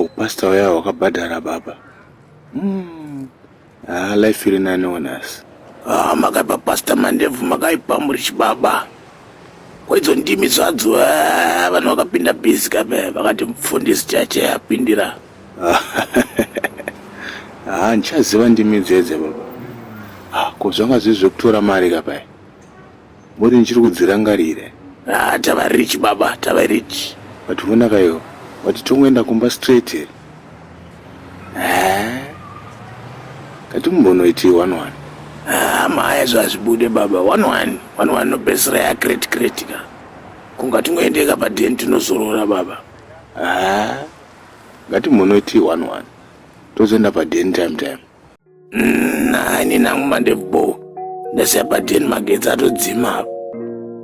upasta waya wakabhadhara baba. Life iri nani onasi. Makaipa Pastor Mandevu, makaipa Murichi baba. Kwa hizo ndimi zvadzo vanhu vakapinda bhizi kape vakati mufundisi chache apindira. Ndichaziva ndimi dzedze baba. Ko zvanga zviri zvekutora mari kapai. Muri ndichiri kudzirangarire. Tava rich baba, tava rich. But unaka iwo, wati tongoenda kumba straight here. Kati mumbonoiti 1-1. Maya zvazvibude baba, 1-1 nopesera yakreti ka. Kunga tingoendeka padeni tinozorora baba. Ngati mumbonoiti 1-1. Tozoenda padeni time. Nani nangu Mandevu bo. Ndasiya padeni magetsi atodzima.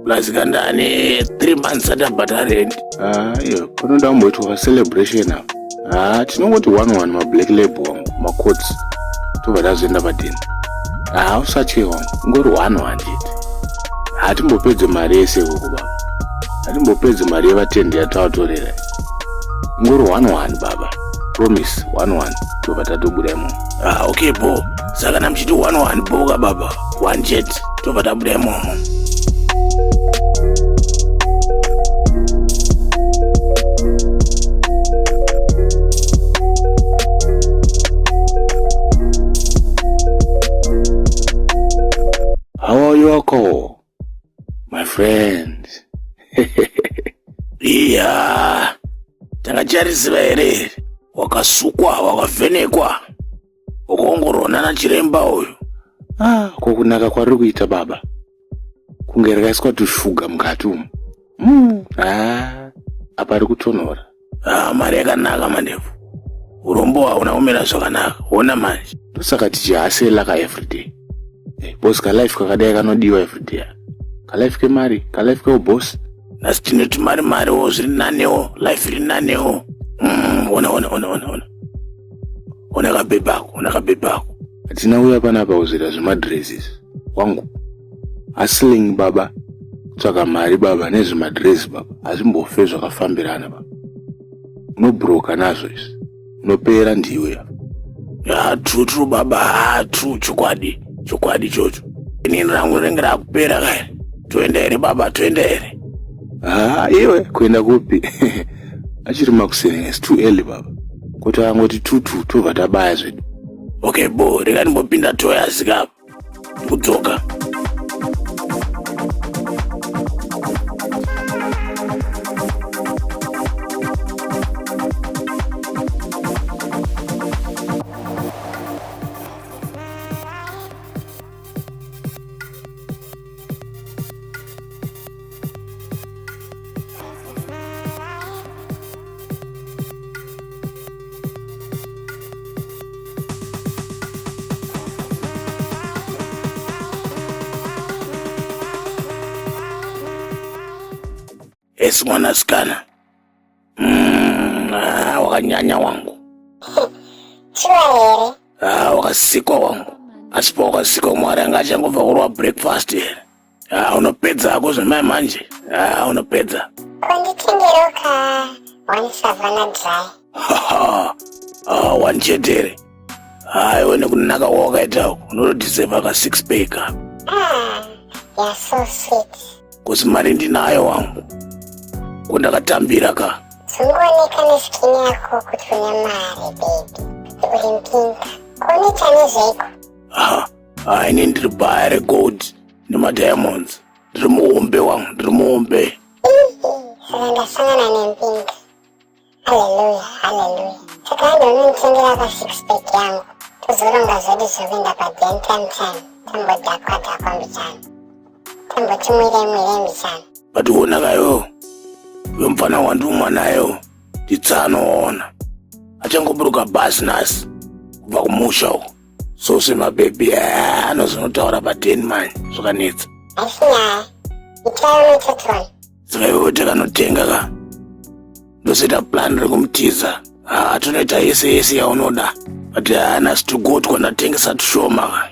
Plus kandane 3 months atabhata rent. Iyo, kunoda kumboitwa celebration apa. Tinongoti 1-1 ma-black label, ma-coats. Tobva tazoenda padeni. Usatye wangu, ngori 1-1 chete. Hatimbopedze mari yese huku baba. Hatimbopedze mari yevatendi yatavatorera. Ngori 1-1 baba. Promise 1-1. Tobva tatobuda imomo. Okay bo. Saka namuchiti 1-1 boka baba. 1 chete. Tobva tabuda imomo. How are you, Uncle? My friend. Iya. Takachariziva here. Wakasukwa, wakavhenekwa. Ukaongorona nachiremba uyu. Kokunaka kwariri kuita baba. Kunge rakaiswa tushuga mukati umu. Apa ari kutonhora. Mari yakanaka Mandevu. Urombo hauna kumira zvakanaka. Ona manje. Ndosaka tichihasela ka everyday. Boss ka life kakadai kanodiwa everyday. Ka life kemari, ka life keuboss. Nasi tinoti mari wo zviri nanewo, life iri nanewo. Ona. Ona kabebako. Atina uya panapa uzira zvemadresses. Wangu. Hustling baba. Tsvaka mari baba nezvemadress baba. Hazvimbofe zvakafambirana baba. Unobroka nazvo izvi. Unopera ndiwe. True baba, true chokwadi chocho. Inini rangu rinenge rakupera kaya. Toenda here baba, toenda here. Iwe kuenda kupi? Achiri makuseni, it's too early baba. Kuti angoti 2-2 tobva tabaya zvedu. Okay bo, rega ndimbopinda toya zika kudzoka. Esi mwanasikana. Wakanyanya wangu. Chiwa here. Wakasikwa wangu. Asipo wakasikwa mwari anga achangobva kurwa breakfast here. Unopedza ako zvemai manje. Unopedza. Konditengeroka 1 Savannah dry. 1 chetere. Iwe nekunaka wakaita unotodeserva ka 6 pack. You're so sweet. Kusi mari ndinayo wangu. Kundakatambira ka. Sungooneka nesikini yako kuti une mari baby. Kuti uri mpinda. Kuoneta nezveiko. Ini ndiri bhaya regold nemadiamonds. Ndiri muombe wangu, ndiri muombe. Saka ndasangana nempinda. Hallelujah. Saka ndononditengera ka 6 pack yangu. Tozoronga zvedu zvokuenda padeni time. Tambodhakwa mbichana. Tambotimwire mbichana. But uonakayo. Uyo mfana wandumwa nayo. Nditsanoona. Achangoburuka bhazi nasi. Kubva kumusha uko. Sose mabebi anozonotaura padeni manje. Zvakanetsa. Asinyaya. Itayo netotoni. Saka iwe tekanotenga ka. Ndoseta plan rekumutiza. Tonoita yese yaunoda. But nasi tugotwa ndatengesa tushoma ka.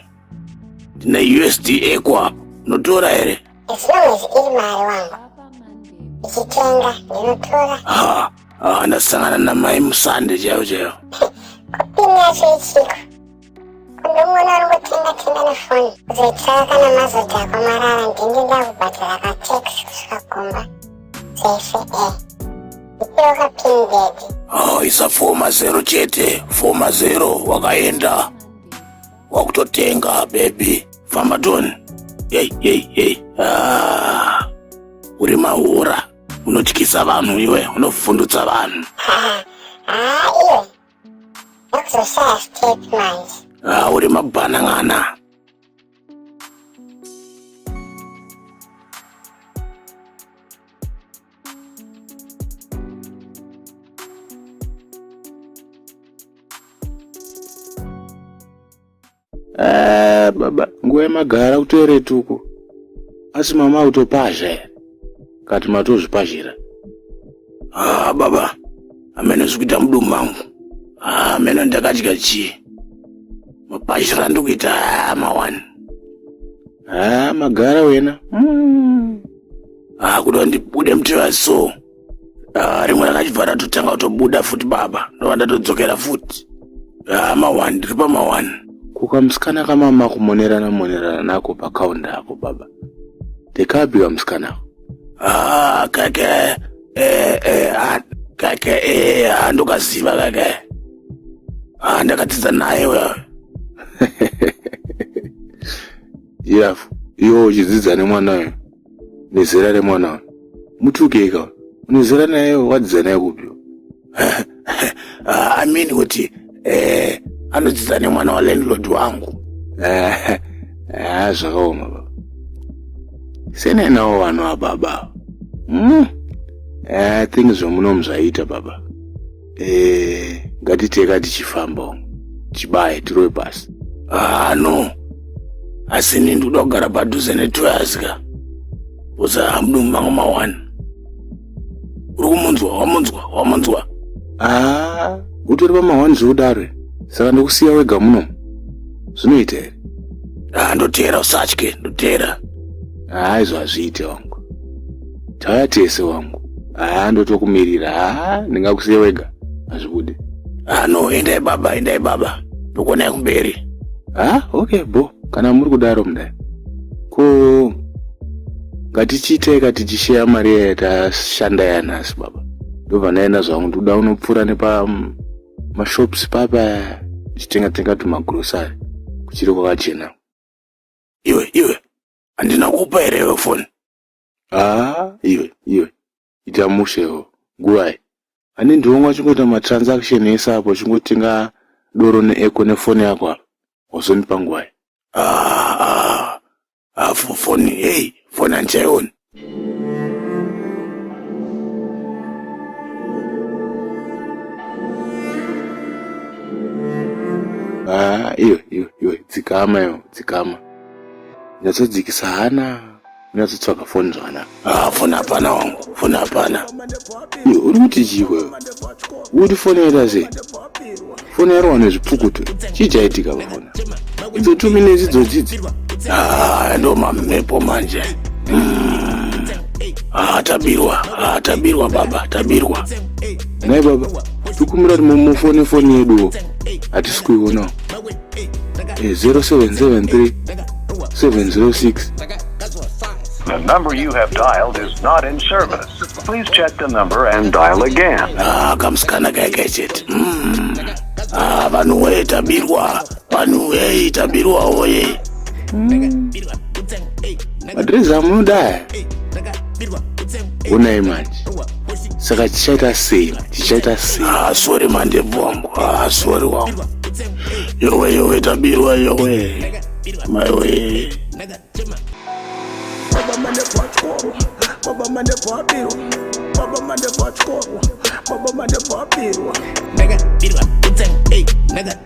Ndine USDA kwapo. Unotora here? As long as iri mari wangu. Ichitenga ndinotora. ndasangana namai Musande chaiwo. Kupini yacho ichiko. Kundomona uri kutenga nefoni. Kuzoitsvaka kana mazodhi ako marara ndenge ndakubhadhara kateksi kusvika kumba. Zvese ipiwo kapini dedi. Isa 4 chete, 4 wakaenda. Wakutotenga baby. Famba toni. Hey. Uri mahura. Unotyisa vanhu iwe, unofundutsa vanhu. Iwe. Ndokuzoshaya step manje. Uri mabhanang'ana. Baba, nguva yemagara kutoere tuku. Asi mama utopazha here. Kati matozvipazhira. Baba. Amene zvikuita mudumu mangu. Amene ndakadya chii. Mapazhira ndikuita mawani. Magara wena. Kuda ndibude mtewa so. Rimwe rakachibva ratotanga kutobuda futi baba. Ndova ndatodzokera futi. Mawani, ndiri pamawani. Kukamusikana kamama kumonerana nako pakaunda ako baba. Ndekabiwa musikana ako. Kake, ndokaziva kake. Ndakadzidza naye wewe. Jirafu, iwo uchidzidza nemwanayo. Nezera remwanayo. Mutukeka. Unezera naye wadzidza naye kupiwa. Amini kuti anodzidza nemwana wa landlord wangu. Zvakaoma baba. Sene nawo vanhu ababa. I think zvomunomu zvaita baba. Ngatiteka tichifamba. Chibaye tirowe pasi. No. Asi ini ndikuda kugara padhuze netwasika. Uza mudumu mangu mawani. Uri wamunzwa. Utori pamawani zvodaro. Saka ndokusiya wega munomu. Zvinoita here? Ndotera usatye, ndotera. Izvo hazviite wangu. Tauya tese wangu. Ndotokumirira. Ndingakusiya wega. Hazvibude. No, endai baba. Ndokuonai kumberi. Okay, bo. Kana muri kudaro mudai. Ko ngatichiiteka tichisheya mari yatashanda yanhasi baba. Ndobva naenda zvangu ndoda unopfuura nepa mashops papa tichitenga tumagrosari kuchiri kwakachena. Iwe. Handina kupa here iwe foni. Iwe. Ita mushewo. Nguwai. Ani ndiwonga chingoita matransaction esapo chingotenga doro neeko nefoni yako apa. Wazondipa nguwai. Foni, foni handichaioni. Iwe, dzikama. Nyatsodzikisa hana, nyatsotsvaga foni zvakanaka. Foni hapana wangu, foni hapana. Iwe, uri kuti chiwe? Uri foni yaita sei? Foni yarowa nezvipukuto. Chii chaitika pafoni? Idzo 2 minutes idzodzidzi. Ndo mamepo manje. Tabirwa baba, tabirwa. Nai baba, tukumira mufoni yedu. Hatisikuiona. 0773 706. The number you have dialed is not in service. Please check the number and dial again. Kamskana kakechete. Vanhu tabirwa oye. Madrezi amunodaya. Unai manje. Saka tichaita sei? Sorry mandevu wangu. Sorry wangu. Yowe tabirwa yowe. Maiwe. Baba mandevu achkorwa. Baba mandevu abirwa. Baba mandevu achkorwa. Baba mandevu abirwa. Nigga, birwa, nigga.